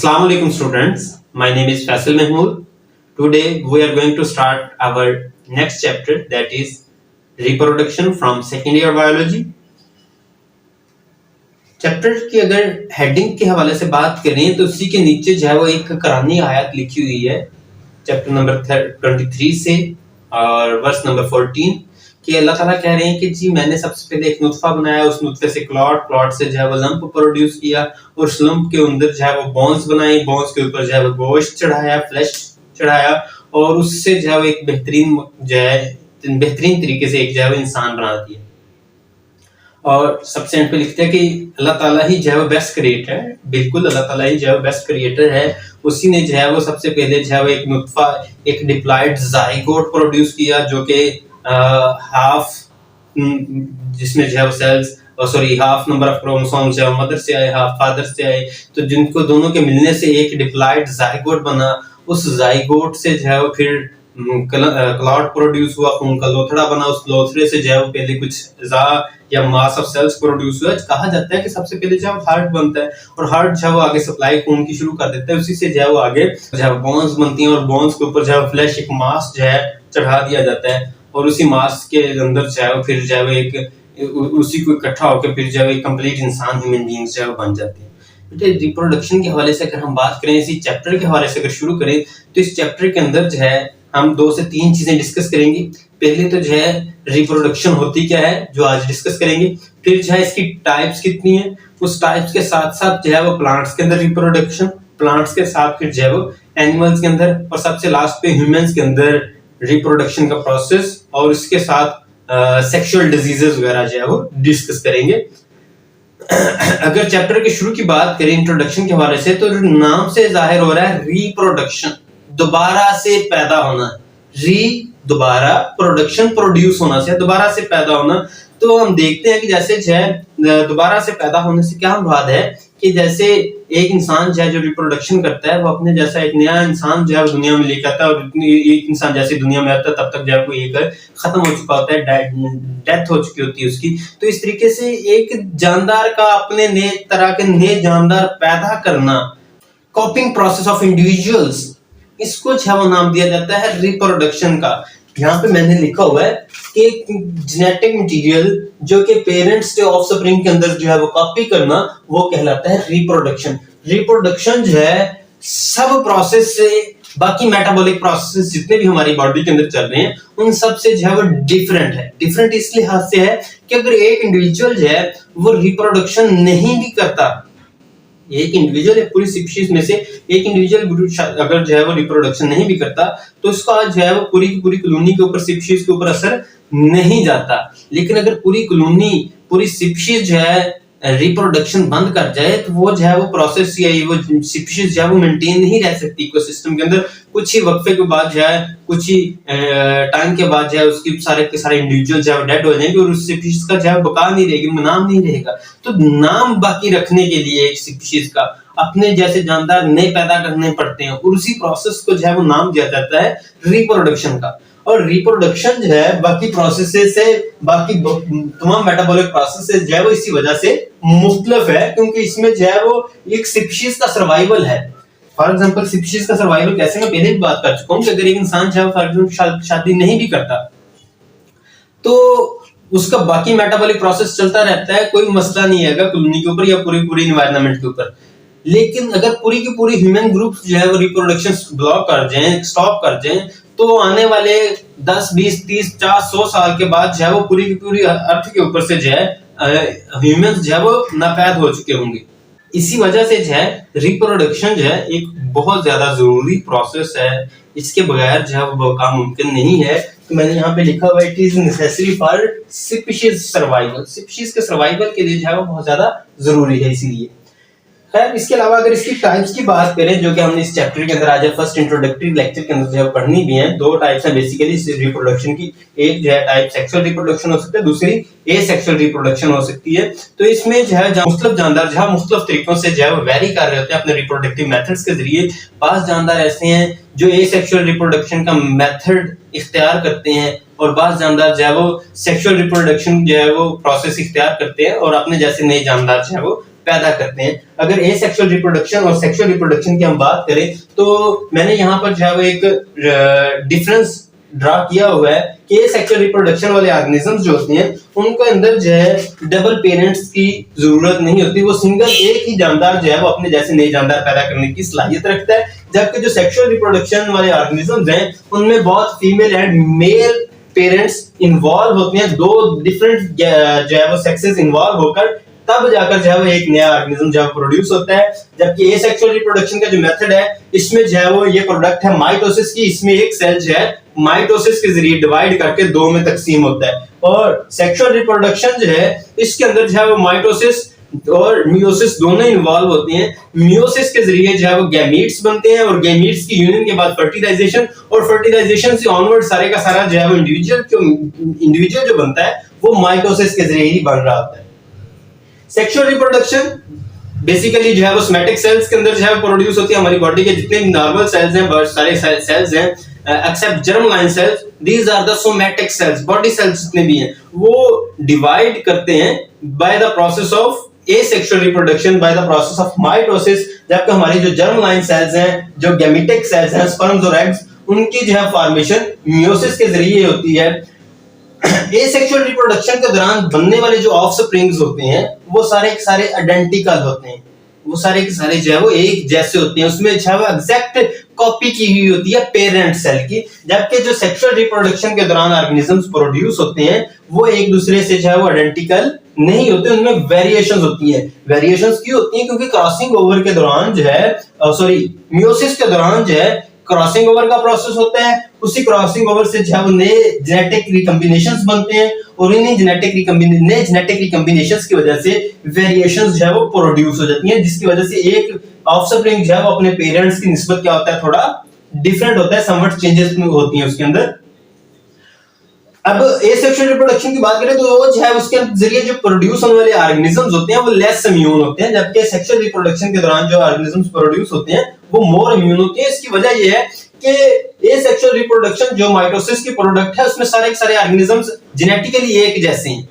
Assalamu alaikum students. My name is Faisal Mahmood. Today we are going to start our next chapter, that is reproduction from second year biology. Chapter की अगर heading के हवाले से बात करें तो उसी के नीचे जो है वो एक कुरानी आयत लिखी हुई है चैप्टर नंबर 23 से और वर्स नंबर 14 कि अल्लाह ताला कह रहे हैं कि जी मैंने सबसे पहले एक नुत्फा बनाया, उस नुत्फे से क्लॉट से जो है वो लंप प्रोड्यूस किया और उस लंप के अंदर जो है वो बोन्स बनाई, बोन्स के ऊपर जो है वो गोश्त चढ़ाया, फ्लैश चढ़ाया और उससे जो है वो एक बेहतरीन तरीके से एक जो है वो इंसान बना दिया। और सबसे एंड पे लिखते हैं कि अल्लाह ताला ही जो है वो बेस्ट क्रिएटर है, बिल्कुल अल्लाह ताला ही जो है वो बेस्ट क्रिएटर है। उसी ने जो है वो सबसे पहले जो है वो एक नुत्फा, एक डिप्लॉयड ज़ाइगोट प्रोड्यूस किया जो कि हाफ जिसमें जो है वो cells half number of chromosomes जो मदर से आए, हाफ फादर से आए, तो जिनको दोनों के मिलने से एक डिप्लॉयड ज़ाइगोट बना। उस ज़ाइगोट से जो है वो फिर क्लॉट प्रोड्यूस हुआ, खून का लोथड़ा बना, उस लोथड़े से जो है वो पहले कुछ या मास ऑफ सेल्स प्रोड्यूस हुआ। कहा जाता है कि सबसे पहले जो है हार्ट बनता है और हार्ट जो है वो आगे सप्लाई खून की शुरू कर देता है, उसी से जो है वो आगे जो है बोन्स बनती हैं और बोन्स के ऊपर जो है फ्लैश एक मास जो है चढ़ा दिया जाता है और उसी मास के अंदर जो है वो फिर जो है वो एक उसी को इकट्ठा होकर फिर जो है एक कंप्लीट इंसान, ह्यूमन बीइंग्स जो है वो बन जाते हैं। बेटे रिप्रोडक्शन के हवाले से अगर हम बात करें, इसी चैप्टर के हवाले से अगर शुरू करें तो इस चैप्टर के अंदर जो है हम 2 से 3 चीजें डिस्कस करेंगे। पहले तो जो है रिप्रोडक्शन होती क्या है जो आज डिस्कस करेंगे, फिर जो है इसकी टाइप्स कितनी है, उस टाइप्स के साथ साथ जो है वो प्लांट्स के अंदर रिप्रोडक्शन, प्लांट्स के साथ फिर जो है वो एनिमल्स के अंदर और सबसे लास्ट पे ह्यूमंस के अंदर रिप्रोडक्शन का प्रोसेस और उसके साथ सेक्सुअल डिजीजेस वगैरह जो है वो डिस्कस करेंगे। अगर चैप्टर के शुरू की बात करें इंट्रोडक्शन के हवाले से तो नाम से जाहिर हो रहा है रिप्रोडक्शन, दोबारा से पैदा होना, दोबारा प्रोडक्शन प्रोड्यूस होना से दोबारा से पैदा होना। तो हम देखते हैं कि जैसे जो है दोबारा से पैदा होने से क्या मुराद है कि जैसे एक इंसान जो है जो रिप्रोडक्शन करता है वो अपने जैसा एक नया इंसान जो है दुनिया में लेकर आता है और एक इंसान जैसे दुनिया में आता है तब तक जो है कोई एक खत्म हो चुका होता है, डेथ हो चुकी होती है उसकी। तो इस तरीके से एक जानदार का अपने नए तरह के नए जानदार पैदा करना, कॉपिंग प्रोसेस ऑफ इंडिविजुअल्स, इसको जो है वो नाम दिया जाता है रिप्रोडक्शन का। यहाँ पे मैंने लिखा हुआ है कि जेनेटिक मटेरियल जो कि पेरेंट्स के ऑफस्प्रिंग के अंदर जो है वो कॉपी करना, वो कहलाता है रिप्रोडक्शन। रिप्रोडक्शन जो है सब प्रोसेस से, बाकी मेटाबॉलिक प्रोसेस जितने भी हमारी बॉडी के अंदर चल रहे हैं उन सब से जो है वो डिफरेंट है। डिफरेंट इस लिहाज से है कि अगर एक इंडिविजुअल जो है वो रिप्रोडक्शन नहीं भी करता, एक इंडिविजुअल या पूरी स्पीशीज में से एक इंडिविजुअल अगर जो है वो रिप्रोडक्शन नहीं भी करता तो उसका जो है वो पूरी की पूरी कॉलोनी के ऊपर, स्पीशीज के ऊपर असर नहीं जाता। लेकिन अगर पूरी कॉलोनी, पूरी स्पीशीज जो है रिप्रोडक्शन बंद कर जाए तो वो जो है वो प्रोसेस या वो स्पीशीज जो है वो मेंटेन नहीं रह सकती इकोसिस्टम के अंदर। कुछ ही वक्फे के बाद जो है, कुछ ही टाइम के बाद जो है उसकी सारे के सारे इंडिविजुअल जो है डेड हो जाएंगे और उस स्पीशीज का जो है बका नहीं रहेगी, नाम नहीं रहेगा। तो नाम बाकी रखने के लिए एक स्पीशीज का अपने जैसे जानदार नए पैदा करने पड़ते हैं और उसी प्रोसेस को जो है वो नाम दिया जाता है रिप्रोडक्शन का। और रिप्रोडक्शन जो है बाकी प्रोसेसेस से, बाकी तमाम मेटाबॉलिक प्रोसेसेस जो है वो इसी वजह से मुख्तलिफ है क्योंकि इसमें जो है वो एक स्पीशीज का सर्वाइवल है। फॉर एग्जांपल स्पीशीज का सर्वाइवल कैसे, मैं पहले भी बात कर चुका हूं कि अगर एक इंसान जो है फॉर एग्जांपल शादी नहीं भी करता तो उसका बाकी मेटाबॉलिक प्रोसेस चलता रहता है, कोई मसला नहीं है कॉलोनी के ऊपर या पूरी एनवायरनमेंट के ऊपर। लेकिन अगर पूरी की पूरी ह्यूमन ग्रुप जो है वो रिप्रोडक्शन ब्लॉक कर जाएं, स्टॉप कर जाएं, तो आने वाले 10, 20, 30, 50, 100 साल के बाद जो है वो पूरी की पूरी अर्थ के ऊपर से जो है ह्यूमंस जो है वो नापैद हो चुके होंगे। इसी वजह से जो है रिप्रोडक्शन जो है एक बहुत ज्यादा जरूरी प्रोसेस है, इसके बगैर जो है वो काम मुमकिन नहीं है। तो मैंने यहाँ पे लिखा हुआ है it is necessary for species survival, species के सर्वाइवल के लिए जो है वो बहुत ज्यादा जरूरी है। इसीलिए खैर इसके अलावा अगर इसकी टाइप्स की बात करें जो कि हमने इस चैप्टर के अंदर आज फर्स्ट इंट्रोडक्टरी लेक्चर के अंदर जो है पढ़नी भी है, 2 टाइप्स हैं बेसिकली इस रिप्रोडक्शन की। एक जो है टाइप सेक्सुअल रिप्रोडक्शन हो सकता है, दूसरी एसेक्सुअल रिप्रोडक्शन हो सकती है। तो इसमें जो है मुख्तलिफ जानदार जो है मुख्तलिफ तरीकों से जो है वो वेरी कर रहे होते हैं अपने रिप्रोडक्टिव मेथड्स के जरिए। बास जानदार ऐसे हैं जो एसेक्सुअल रिप्रोडक्शन का मेथड इख्तियार करते हैं और बास जानदार जो है वो सेक्सुअल रिप्रोडक्शन जो है वो प्रोसेस इख्तियार करते हैं और अपने जैसे नए जानदार जो है वो पैदा करते हैं। अगर एसेक्सुअल रिप्रोडक्शन और सेक्सुअल रिप्रोडक्शन की हम बात करें तो मैंने यहाँ पर जो है वो एक डिफरेंस ड्रा किया हुआ है कि सेक्सुअल रिप्रोडक्शन वाले ऑर्गेनिजम्स जो होते हैं उनके अंदर जो है डबल पेरेंट्स की जरूरत नहीं होती, वो सिंगल एक ही जानदार जो है वो अपने जैसे नए जानदार पैदा करने की सलाहियत रखता है। जबकि जो सेक्सुअल रिप्रोडक्शन वाले ऑर्गेनिजम्स हैं उनमें बहुत female and male parents involve होते हैं, दो डिफरेंट जो है वो सेक्सेस इन्वॉल्व होकर तब जाकर जो है वो एक नया ऑर्गेनिज्म जो है प्रोड्यूस होता है। जबकि एसेक्सुअल रिप्रोडक्शन का जो मेथड है इसमें जो है वो ये प्रोडक्ट है माइटोसिस की, इसमें एक सेल जो है माइटोसिस के जरिए डिवाइड करके दो में तकसीम होता है। और सेक्सुअल रिप्रोडक्शन जो है इसके अंदर जो है वो माइटोसिस और मियोसिस दोनों इन्वॉल्व होते हैं। मियोसिस के जरिए जो है वो गैमीट्स बनते हैं और गैमीट्स की यूनियन के बाद फर्टिलाइजेशन, और फर्टिलाइजेशन से ऑनवर्ड सारे का सारा जो है वो इंडिविजुअल जो बनता है वो माइटोसिस के जरिए ही बन रहा होता है। सेक्सुअल रिप्रोडक्शन बेसिकली जो है वो सोमैटिक सेल्स के अंदर जो है प्रोड्यूस होती है। हमारी बॉडी के जितने नॉर्मल सेल्स हैं, बहुत सारे सेल्स हैं except germ line cells, these are the somatic cells. Body cells जितने भी हैं वो डिवाइड करते हैं by the process of asexual reproduction, by the process of mitosis. जबकि हमारी जो जर्म लाइन सेल्स हैं, जो गैमेटिक सेल्स हैं, स्पर्म्स और एग्स, उनकी जो है फॉर्मेशन मियोसिस के जरिए होती है। एसेक्सुअल रिप्रोडक्शन के दौरान बनने वाले जो ऑफस्प्रिंग्स होते हैं वो सारे के सारे आइडेंटिकल होते हैं, वो सारे के सारे जो है वो एक जैसे होते हैं, उसमें जो है वो एग्जैक्ट कॉपी की हुई होती है पेरेंट सेल की। जबकि जो सेक्सुअल रिप्रोडक्शन के दौरान ऑर्गेनिजम्स प्रोड्यूस होते हैं वो एक दूसरे से जो है वो आइडेंटिकल नहीं होते, उनमें वेरिएशंस होती है। वेरिएशंस क्यों होती हैं? क्योंकि क्रॉसिंग ओवर के दौरान जो है मियोसिस के दौरान जो है क्रॉसिंग ओवर का प्रोसेस होता है। उसी क्रॉसिंग ओवर से जो है वो नए जेनेटिक रिकॉम्बिनेशंस बनते हैं और इन्हीं जेनेटिक रिकॉम्बिनेशंस की वजह से वेरिएशंस जो है वो प्रोड्यूस हो जाती हैं, जिसकी वजह से एक ऑफस्प्रिंग जो है वो अपने पेरेंट्स की निस्बत क्या होता है, थोड़ा डिफरेंट होता है, समवट चेंजेस होती हैं उसके अंदर। अब एसेक्सुअल रिप्रोडक्शन की बात करें तो वो जो है उसके जरिए जो प्रोड्यूस होने वाले ऑर्गेनिजम्स होते हैं वो लेस इम्यून होते हैं, जबकि सेक्सुअल रिप्रोडक्शन के दौरान जो ऑर्गेनिजम्स प्रोड्यूस होते हैं वो मोर इम्यून होते हैं। इसकी वजह ये है कि एसेक्सुअल रिप्रोडक्शन जो माइटोसिस की प्रोडक्ट है उसमें सारे के सारे ऑर्गेनिजम्स जेनेटिकली एक जैसे हैं।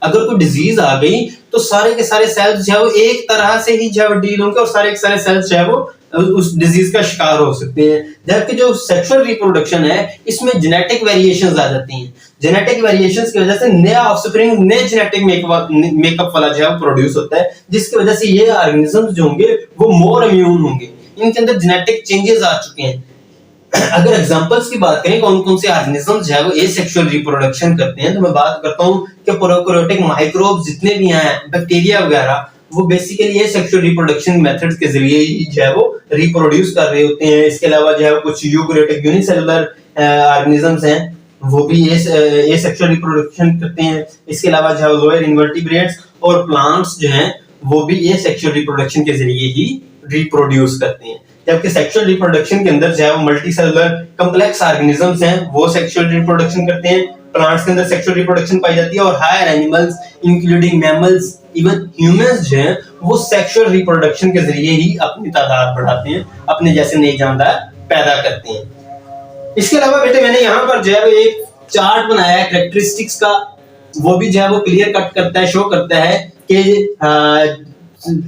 अगर कोई डिजीज आ गई तो सारे के सारे सेल्स जो है वो एक तरह से ही जो है डील होंगे और सारे के सारे सेल्स जो है वो उस डिजीज का शिकार हो सकते हैं। जबकि जो सेक्सुअल रिप्रोडक्शन है इसमें जेनेटिक वेरिएशंस आ जाती हैं। जेनेटिक वेरिएशंस की वजह से नया ऑफस्प्रिंग, नए जेनेटिक मेकअप वाला जो है प्रोड्यूस होता है, जिसकी वजह से ये ऑर्गेनिजम्स जो होंगे वो मोर इम्यून होंगे, इनके अंदर जेनेटिक चेंजेस आ चुके हैं। अगर एग्जांपल्स की बात करें कौन कौन से ऑर्गेनिजम्स जो है वो एसेक्सुअल रिप्रोडक्शन करते हैं तो मैं बात करता हूं कि प्रोकैरियोटिक माइक्रोब्स जितने भी हैं, बैक्टीरिया वगैरह, वो बेसिकली एसेक्सुअल रिप्रोडक्शन मेथड्स के जरिए ही जो है वो रिप्रोड्यूस कर रहे होते हैं। इसके अलावा जो है कुछ यूकैरियोटिक यूनिसेलुलर ऑर्गेनिजम्स हैं वो भी एसेक्सुअल रिप्रोडक्शन करते हैं। इसके अलावा जो है लोअर इनवर्टिब्रेट्स और प्लांट्स जो हैं वो भी एसेक्सुअल रिप्रोडक्शन के जरिए ही रिप्रोड्यूस करते हैं। जबकि सेक्सुअल रिप्रोडक्शन के अंदर जो है वो मल्टीसेलुलर कॉम्प्लेक्स ऑर्गेनिजम्स हैं वो सेक्सुअल रिप्रोडक्शन करते हैं। प्लांट्स के अंदर सेक्सुअल रिप्रोडक्शन पाई जाती है और higher animals including mammals, even humans जो हैं वो सेक्सुअल रिप्रोडक्शन के जरिए ही अपनी तादाद बढ़ाते हैं, अपने जैसे नए जानदार पैदा करते हैं। इसके अलावा बेटे मैंने यहाँ पर जो है एक चार्ट बनाया है कैरेक्टरिस्टिक्स का, वो भी जो है वो क्लियर कट करता है, शो करता है कि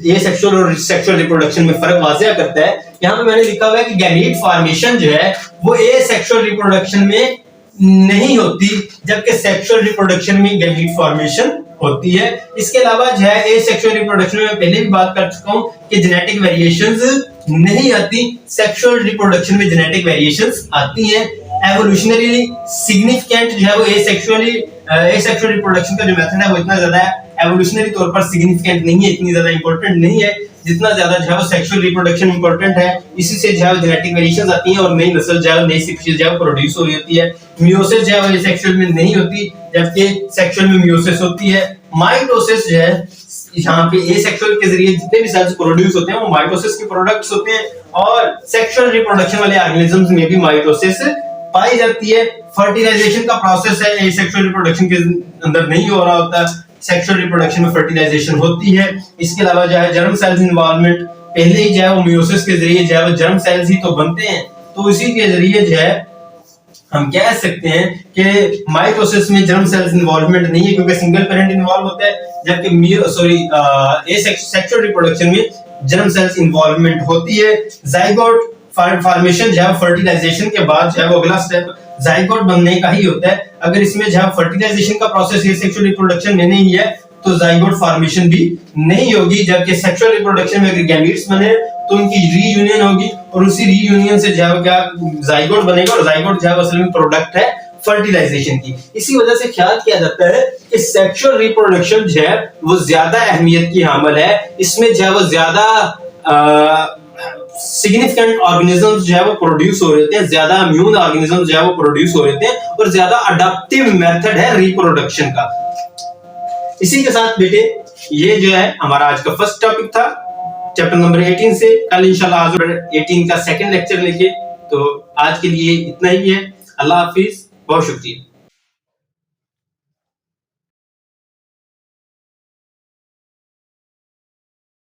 एसेक्सुअल और सेक्सुअल रिप्रोडक्शन में फर्क वाज़ेह करता है। यहाँ पे मैंने लिखा हुआ है कि गैमीट फॉर्मेशन जो है वो एसेक्सुअल रिप्रोडक्शन में नहीं होती, जबकि सेक्सुअल रिप्रोडक्शन में गैमीट फॉर्मेशन होती है। इसके अलावा जो है एसेक्सुअल रिप्रोडक्शन में पहले भी बात कर चुका हूँ कि जेनेटिक वेरिएशंस नहीं आती, सेक्सुअल रिप्रोडक्शन में जेनेटिक वेरिएशंस आती हैं। एवोल्यूशनरी सिग्निफिकेंट जो है वो एसेक्सुअल रिप्रोडक्शन का जो मेथड है वो इतना ज्यादा एवोल्यूशनरी तौर पर सिग्निफिकेंट नहीं है, इतनी ज्यादा इंपॉर्टेंट नहीं है जितना ज्यादा जो है वो सेक्सुअल रिप्रोडक्शन इंपॉर्टेंट है। इसी से जो है जेनेटिक वेरिएशंस आती हैं और नई नस्ल जो है नई स्पीशीज जो है प्रोड्यूस हो रही होती है। मियोसिस जो है वो सेक्सुअल में नहीं होती, जबकि सेक्सुअल में मियोसिस होती है। माइटोसिस जो है यहाँ पे एसेक्सुअल के जरिए जितने भी सेल्स प्रोड्यूस होते हैं वो माइटोसिस के प्रोडक्ट्स होते हैं और सेक्सुअल रिप्रोडक्शन वाले ऑर्गेनिजम्स में भी माइटोसिस पाई जाती है। फर्टिलाइजेशन का प्रोसेस है एसेक्सुअल रिप्रोडक्शन के अंदर नहीं हो रहा होता, सेक्सुअल रिप्रोडक्शन में फर्टिलाइजेशन होती है। इसके अलावा जो है जर्म सेल्स इन्वॉल्वमेंट, पहले ही जो है वो मियोसिस के जरिए जो है वो जर्म सेल्स ही तो बनते हैं, तो इसी के जरिए जो है हम कह सकते हैं कि माइटोसिस में जर्म सेल्स इन्वॉल्वमेंट नहीं है क्योंकि सिंगल पेरेंट इन्वॉल्व होता है, जबकि सेक्सुअल रिप्रोडक्शन में जर्म सेल्स इन्वॉल्वमेंट होती है। जाइगोट फॉर्मेशन जो है फर्टिलाइजेशन के बाद जो है वो अगला स्टेप जाइगोट बनने का ही होता है। अगर इसमें जो है फर्टिलाइजेशन का प्रोसेस है सेक्सुअल रिप्रोडक्शन में नहीं है तो जाइगोट फॉर्मेशन भी नहीं होगी, जबकि सेक्सुअल रिप्रोडक्शन में अगर गैमीट्स बने तो उनकी रीयूनियन होगी और उसी रीयूनियन से जो है क्या जाइगोट बनेगा और जाइगोट जो है असल में प्रोडक्ट है फर्टिलाइजेशन की। इसी वजह से ख्याल किया जाता है कि सेक्सुअल रिप्रोडक्शन जो है वो ज्यादा अहमियत की हामिल है, इसमें जो है वो ज्यादा सिग्निफिकेंट ऑर्गेनिजम्स जो है वो प्रोड्यूस हो रहे हैं, ज्यादा इम्यून ऑर्गेनिजम्स जो है वो प्रोड्यूस हो रहे हैं और ज्यादा अडॉप्टिव मेथड है रिप्रोडक्शन का। इसी के साथ बेटे ये जो है हमारा आज का फर्स्ट टॉपिक था चैप्टर नंबर 18 से। कल इंशाल्लाह आज 18 का सेकंड लेक्चर लेके, तो आज के लिए इतना ही है। अल्लाह हाफिज, बहुत शुक्रिया।